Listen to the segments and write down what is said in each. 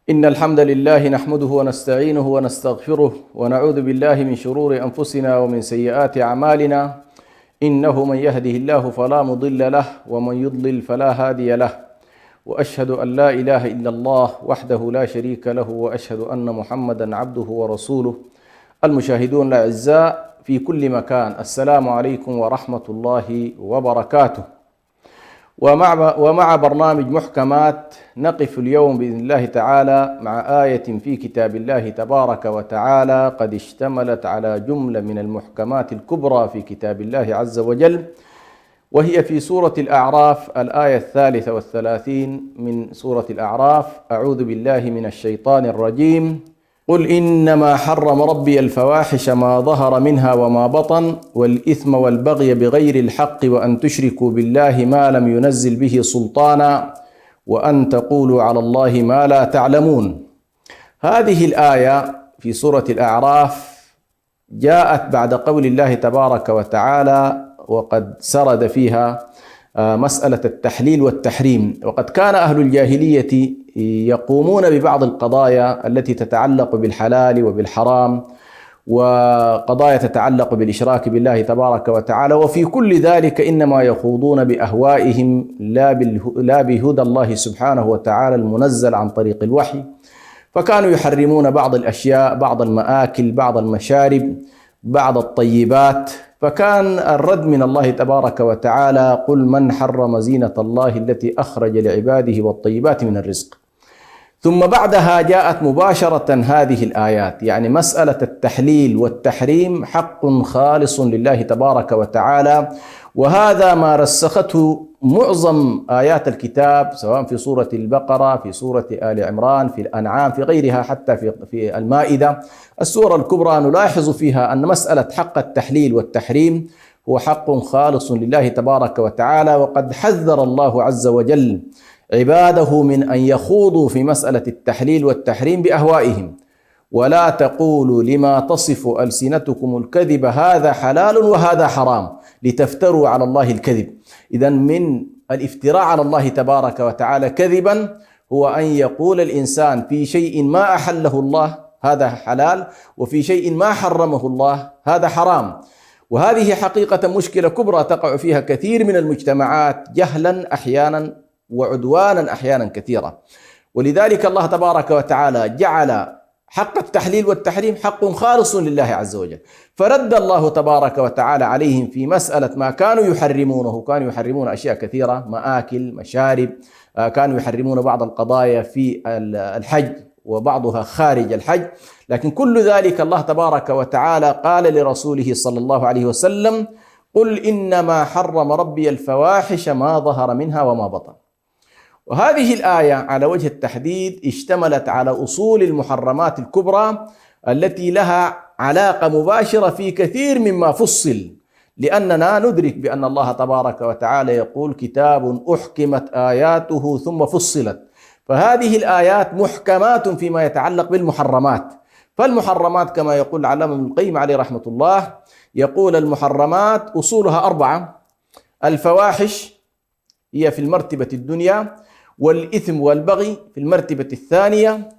إن الحمد لله نحمده ونستعينه ونستغفره ونعوذ بالله من شرور أنفسنا ومن سيئات أعمالنا. إنه من يهده الله فلا مضل له ومن يضلل فلا هادي له، وأشهد أن لا إله إلا الله وحده لا شريك له، وأشهد أن محمدا عبده ورسوله. المشاهدون الأعزاء في كل مكان، السلام عليكم ورحمة الله وبركاته. ومع برنامج محكمات نقف اليوم بإذن الله تعالى مع آية في كتاب الله تبارك وتعالى قد اشتملت على جملة من المحكمات الكبرى في كتاب الله عز وجل، وهي في سورة الأعراف الآية 33 من سورة الأعراف. أعوذ بالله من الشيطان الرجيم. قل إنما حرم ربي الفواحش ما ظهر منها وما بطن والإثم والبغي بغير الحق وأن تشركوا بالله ما لم ينزل به سلطانا وأن تقولوا على الله ما لا تعلمون. هذه الآية في سورة الأعراف جاءت بعد قول الله تبارك وتعالى وقد سرد فيها مسألة التحليل والتحريم. وقد كان أهل الجاهلية يقومون ببعض القضايا التي تتعلق بالحلال وبالحرام، وقضايا تتعلق بالإشراك بالله تبارك وتعالى، وفي كل ذلك إنما يخوضون بأهوائهم لا بهدى الله سبحانه وتعالى المنزل عن طريق الوحي. فكانوا يحرمون بعض الأشياء، بعض المآكل، بعض المشارب، بعض الطيبات. فكان الرد من الله تبارك وتعالى: قل من حرم زينة الله التي أخرج لعباده والطيبات من الرزق. ثم بعدها جاءت مباشرة هذه الآيات، يعني مسألة التحليل والتحريم حق خالص لله تبارك وتعالى، وهذا ما رسخته معظم آيات الكتاب، سواء في سورة البقرة، في سورة آل عمران، في الأنعام، في غيرها، حتى في المائدة. السورة الكبرى نلاحظ فيها أن مسألة حق التحليل والتحريم هو حق خالص لله تبارك وتعالى. وقد حذر الله عز وجل عباده من أن يخوضوا في مسألة التحليل والتحريم بأهوائهم. ولا تقولوا لما تصف ألسنتكم الكذب هذا حلال وهذا حرام لتفتروا على الله الكذب. إذن من الافتراء على الله تبارك وتعالى كذبا هو أن يقول الإنسان في شيء ما أحله الله هذا حلال، وفي شيء ما حرمه الله هذا حرام. وهذه حقيقة مشكلة كبرى تقع فيها كثير من المجتمعات جهلا أحيانا وعدوانا أحيانا كثيرا. ولذلك الله تبارك وتعالى جعل حق التحليل والتحريم حق خالص لله عز وجل، فرد الله تبارك وتعالى عليهم في مسألة ما كانوا يحرمونه. كانوا يحرمون أشياء كثيرة، مآكل، مشارب، كانوا يحرمون بعض القضايا في الحج وبعضها خارج الحج. لكن كل ذلك الله تبارك وتعالى قال لرسوله صلى الله عليه وسلم: قل إنما حرم ربي الفواحش ما ظهر منها وما بطن. وهذه الآية على وجه التحديد اشتملت على أصول المحرمات الكبرى التي لها علاقة مباشرة في كثير مما فصل، لأننا ندرك بأن الله تبارك وتعالى يقول: كتاب أحكمت آياته ثم فصلت. فهذه الآيات محكمات فيما يتعلق بالمحرمات. فالمحرمات كما يقول العلامة ابن القيم عليه رحمة الله، يقول: المحرمات أصولها 4. الفواحش هي في المرتبة الدنيا، والإثم والبغي في المرتبة الثانية،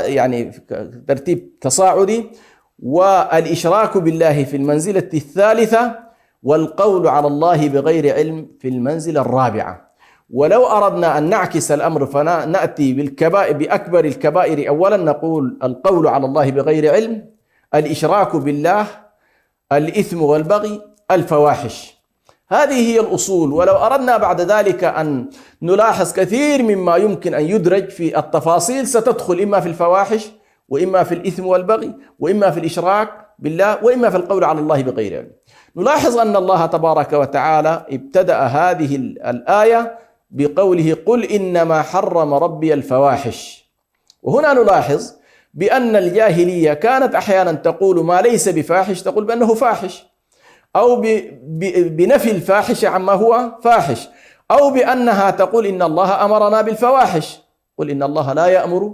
يعني ترتيب تصاعدي، والإشراك بالله في المنزلة الثالثة، والقول على الله بغير علم في المنزلة الرابعة. ولو أردنا أن نعكس الأمر فنأتي بأكبر الكبائر أولا، نقول: القول على الله بغير علم، الإشراك بالله، الإثم والبغي، الفواحش. هذه هي الأصول. ولو أردنا بعد ذلك أن نلاحظ كثير مما يمكن أن يدرج في التفاصيل ستدخل إما في الفواحش، وإما في الإثم والبغي، وإما في الإشراك بالله، وإما في القول على الله بغير علم. نلاحظ أن الله تبارك وتعالى ابتدأ هذه الآية بقوله: قل إنما حرم ربي الفواحش. وهنا نلاحظ بأن الجاهلية كانت أحيانا تقول ما ليس بفاحش، تقول بأنه فاحش، أو بنفي الفاحش عما هو فاحش، أو بأنها تقول إن الله أمرنا بالفواحش. قل إن الله لا يأمر،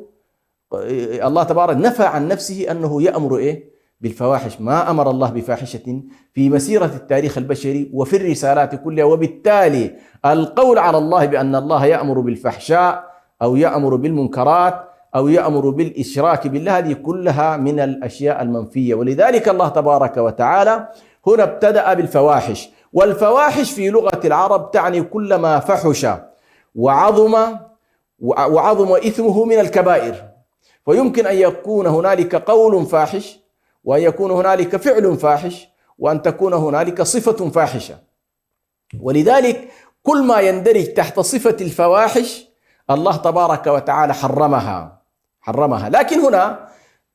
الله تبارك نفى عن نفسه أنه يأمر بالفواحش. ما أمر الله بفاحشة في مسيرة التاريخ البشري وفي الرسالات كلها. وبالتالي القول على الله بأن الله يأمر بالفحشاء أو يأمر بالمنكرات أو يأمر بالإشراك بالله، هذه كلها من الأشياء المنفية. ولذلك الله تبارك وتعالى هنا ابتدأ بالفواحش. والفواحش في لغة العرب تعني كل ما فحش وعظم إثمه من الكبائر. فيمكن أن يكون هنالك قول فاحش، وأن يكون هنالك فعل فاحش، وأن تكون هنالك صفة فاحشة. ولذلك كل ما يندرج تحت صفة الفواحش الله تبارك وتعالى حرمها. لكن هنا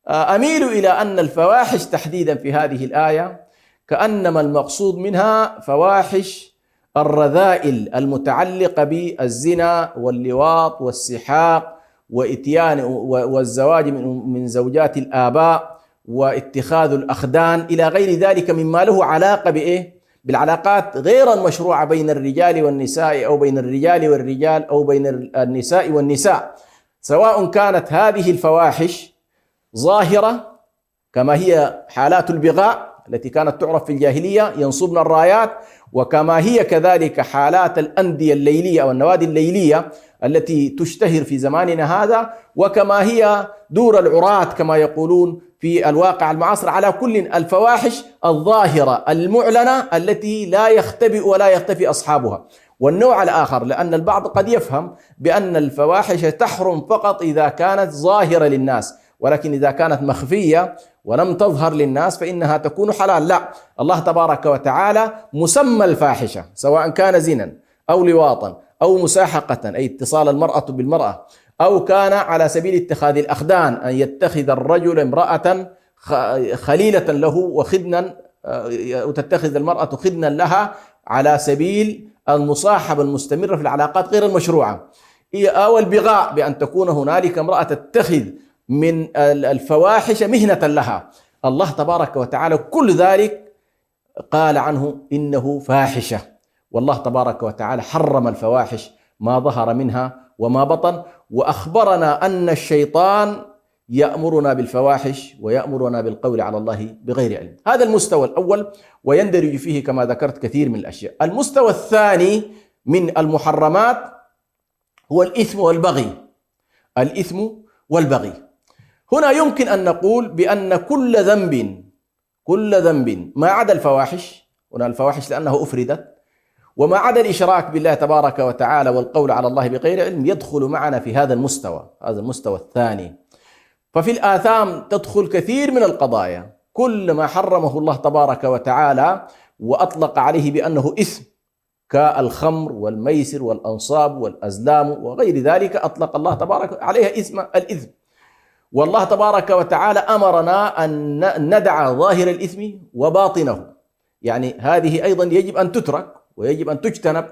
أميل إلى أن الفواحش تحديدا في هذه الآية كأنما المقصود منها فواحش الرذائل المتعلقة بالزنا واللواط والسحاق وإتيان والزواج من زوجات الآباء واتخاذ الأخدان إلى غير ذلك مما له علاقة بالعلاقات غير المشروعة بين الرجال والنساء، أو بين الرجال والرجال، أو بين النساء والنساء، سواء كانت هذه الفواحش ظاهرة كما هي حالات البغاء التي كانت تعرف في الجاهلية ينصبن الرايات، وكما هي كذلك حالات الأندية الليلية أو النوادي الليلية التي تشتهر في زماننا هذا، وكما هي دور العراة كما يقولون في الواقع المعاصر. على كل الفواحش الظاهرة المعلنة التي لا يختبئ ولا يختفي أصحابها. والنوع الآخر، لأن البعض قد يفهم بأن الفواحش تحرم فقط إذا كانت ظاهرة للناس، ولكن إذا كانت مخفية ولم تظهر للناس فإنها تكون حلال. لا، الله تبارك وتعالى مسمى الفاحشة سواء كان زنا أو لواطا أو مساحقة أي اتصال المرأة بالمرأة، أو كان على سبيل اتخاذ الأخدان أن يتخذ الرجل امرأة خليلة له وخدنا، وتتخذ المرأة خدنا لها على سبيل المصاحبة المستمرة في العلاقات غير المشروعة، أو البغاء بأن تكون هنالك امرأة تتخذ من الفواحش مهنة لها. الله تبارك وتعالى كل ذلك قال عنه إنه فاحشة، والله تبارك وتعالى حرم الفواحش ما ظهر منها وما بطن، وأخبرنا أن الشيطان يأمرنا بالفواحش ويأمرنا بالقول على الله بغير علم. هذا المستوى الأول، ويندرج فيه كما ذكرت كثير من الأشياء. المستوى الثاني من المحرمات هو الإثم والبغي. الإثم والبغي هنا يمكن أن نقول بأن كل ذنب ما عدا الفواحش، هنا الفواحش لأنه أفردت، وما عدا الإشراك بالله تبارك وتعالى والقول على الله بغير علم يدخل معنا في هذا المستوى الثاني. ففي الآثام تدخل كثير من القضايا، كل ما حرمه الله تبارك وتعالى وأطلق عليه بأنه إثم كالخمر والميسر والأنصاب والأزلام وغير ذلك أطلق الله تبارك عليها اسم الإثم. والله تبارك وتعالى أمرنا أن ندع ظاهر الإثم وباطنه، يعني هذه أيضا يجب أن تترك ويجب أن تجتنب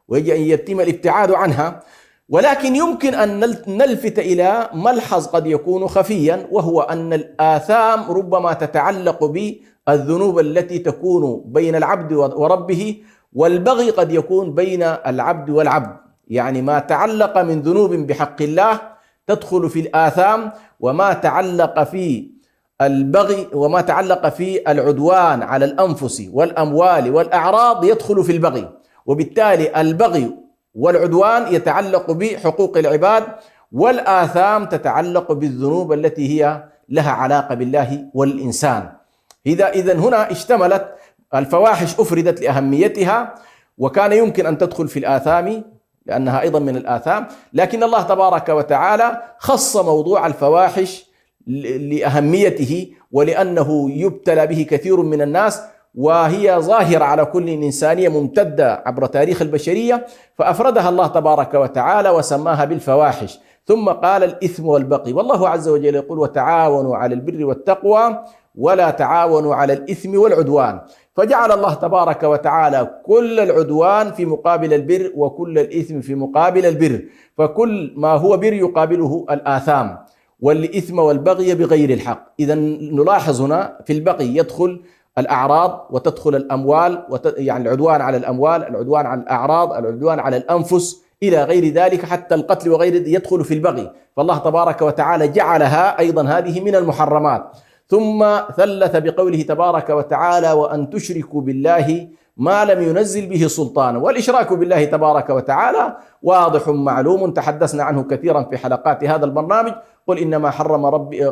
ويجب أن يتم الابتعاد عنها. ولكن يمكن أن نلفت إلى ملحظ قد يكون خفيا، وهو أن الآثام ربما تتعلق بالذنوب التي تكون بين العبد وربه، والبغي قد يكون بين العبد والعبد، يعني ما تعلق من ذنوب بحق الله تدخل في الآثام، وما تعلق في البغي وما تعلق في العدوان على الأنفس والأموال والأعراض يدخل في البغي. وبالتالي البغي والعدوان يتعلق بحقوق العباد، والآثام تتعلق بالذنوب التي هي لها علاقة بالله والإنسان. إذن هنا اشتملت الفواحش، أفردت لأهميتها، وكان يمكن أن تدخل في الآثام لأنها أيضا من الآثام، لكن الله تبارك وتعالى خص موضوع الفواحش لأهميته ولأنه يبتلى به كثير من الناس، وهي ظاهرة على كل إنسانية ممتدة عبر تاريخ البشرية، فأفردها الله تبارك وتعالى وسماها بالفواحش. ثم قال الإثم والبغي، والله عز وجل يقول وتعاونوا على البر والتقوى ولا تعاونوا على الإثم والعدوان، فجعل الله تبارك وتعالى كل العدوان في مقابل البر وكل الإثم في مقابل البر، فكل ما هو بر يقابله الآثام، والإثم والبغي بغير الحق. إذا نلاحظ هنا في البغي يدخل الأعراض وتدخل الأموال، يعني العدوان على الأموال، العدوان على الأعراض، العدوان على الأنفس إلى غير ذلك، حتى القتل وغيره يدخل في البغي، فالله تبارك وتعالى جعلها أيضا هذه من المحرمات. ثم ثلث بقوله تبارك وتعالى وأن تشركوا بالله ما لم ينزل به سلطانا. والإشراك بالله تبارك وتعالى واضح معلوم تحدثنا عنه كثيرا في حلقات هذا البرنامج. قل إنما حرم ربي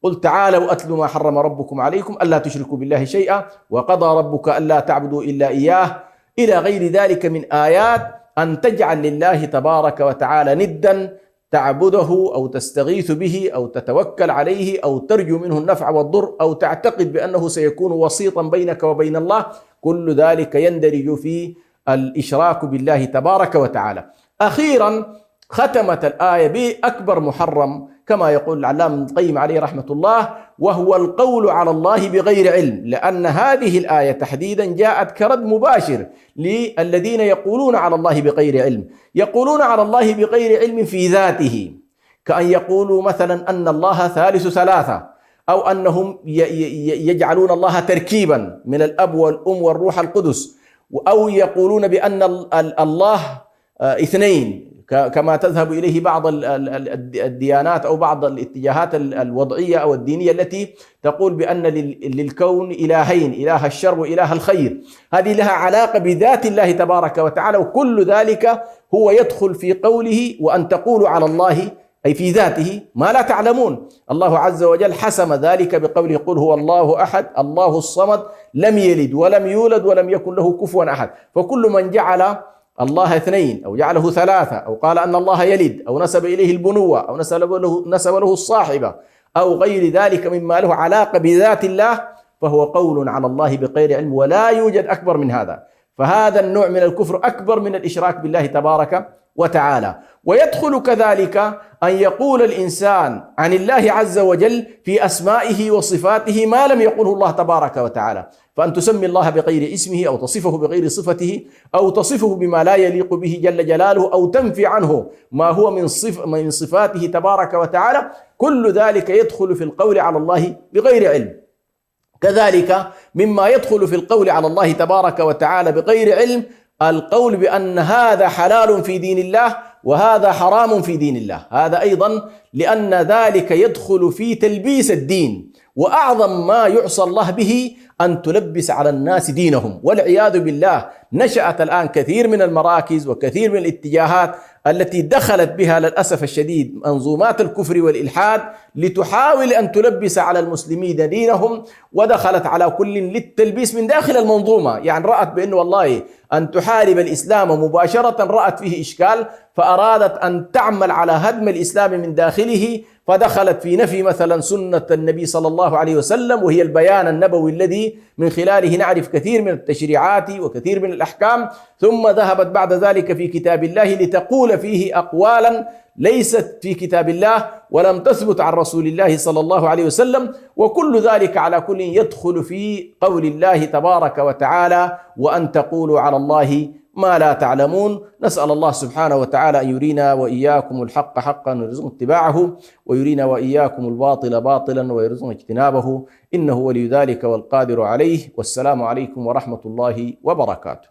قل تعالوا أتلوا ما حرم ربكم عليكم ألا تشركوا بالله شيئا وقضى ربك ألا تعبدوا إلا إياه إلى غير ذلك من آيات أن تجعل لله تبارك وتعالى ندا تعبده أو تستغيث به أو تتوكل عليه أو ترجو منه النفع والضر أو تعتقد بأنه سيكون وسيطا بينك وبين الله. كل ذلك يندرج في الإشراك بالله تبارك وتعالى. أخيرا ختمت الآية بأكبر محرم كما يقول العلامة ابن القيم عليه رحمة الله، وهو القول على الله بغير علم، لأن هذه الآية تحديدا جاءت كرد مباشر للذين يقولون على الله بغير علم. يقولون على الله بغير علم في ذاته، كأن يقولوا مثلا أن الله ثالث ثلاثة، أو أنهم يجعلون الله تركيبا من الأب والأم والروح القدس، أو يقولون بأن الله اثنين كما تذهب إليه بعض الديانات أو بعض الاتجاهات الوضعية أو الدينية التي تقول بأن للكون إلهين، إله الشر وإله الخير. هذه لها علاقة بذات الله تبارك وتعالى، وكل ذلك هو يدخل في قوله وأن تقولوا على الله أي في ذاته ما لا تعلمون. الله عز وجل حسم ذلك بقوله قل هو الله أحد الله الصمد لم يلد ولم يولد ولم يكن له كفوا أحد. فكل من جعل الله اثنين أو جعله ثلاثة أو قال أن الله يلد أو نسب إليه البنوة أو نسب له الصاحبة أو غير ذلك مما له علاقة بذات الله فهو قول على الله بغير علم، ولا يوجد أكبر من هذا. فهذا النوع من الكفر أكبر من الإشراك بالله تبارك وتعالى. ويدخل كذلك أن يقول الإنسان عن الله عز وجل في أسمائه وصفاته ما لم يقله الله تبارك وتعالى، فأن تسمي الله بغير اسمه أو تصفه بغير صفته أو تصفه بما لا يليق به جل جلاله أو تنفي عنه ما هو من صفاته تبارك وتعالى. كل ذلك يدخل في القول على الله بغير علم. كذلك مما يدخل في القول على الله تبارك وتعالى بغير علم القول بأن هذا حلال في دين الله وهذا حرام في دين الله، هذا أيضا لأن ذلك يدخل في تلبيس الدين. وأعظم ما يعصى الله به أن تلبس على الناس دينهم، والعياذ بالله. نشأت الآن كثير من المراكز وكثير من الاتجاهات التي دخلت بها للأسف الشديد منظومات الكفر والإلحاد لتحاول أن تلبس على المسلمين دينهم، ودخلت على كل للتلبيس من داخل المنظومة. يعني رأت بأنه والله أن تحارب الإسلام مباشرة رأت فيه إشكال، فأرادت أن تعمل على هدم الإسلام من داخله، فدخلت في نفي مثلا سنة النبي صلى الله عليه وسلم، وهي البيان النبوي الذي من خلاله نعرف كثير من التشريعات وكثير من الأحكام. ثم ذهبت بعد ذلك في كتاب الله لتقول فيه أقوالا ليست في كتاب الله ولم تثبت عن رسول الله صلى الله عليه وسلم. وكل ذلك على كل يدخل في قول الله تبارك وتعالى وأن تقولوا على الله ما لا تعلمون. نسأل الله سبحانه وتعالى أن يرينا وإياكم الحق حقا ويرزقنا اتباعه، ويرينا وإياكم الباطل باطلا ويرزقنا اجتنابه، إنه ولي ذلك والقادر عليه. والسلام عليكم ورحمة الله وبركاته.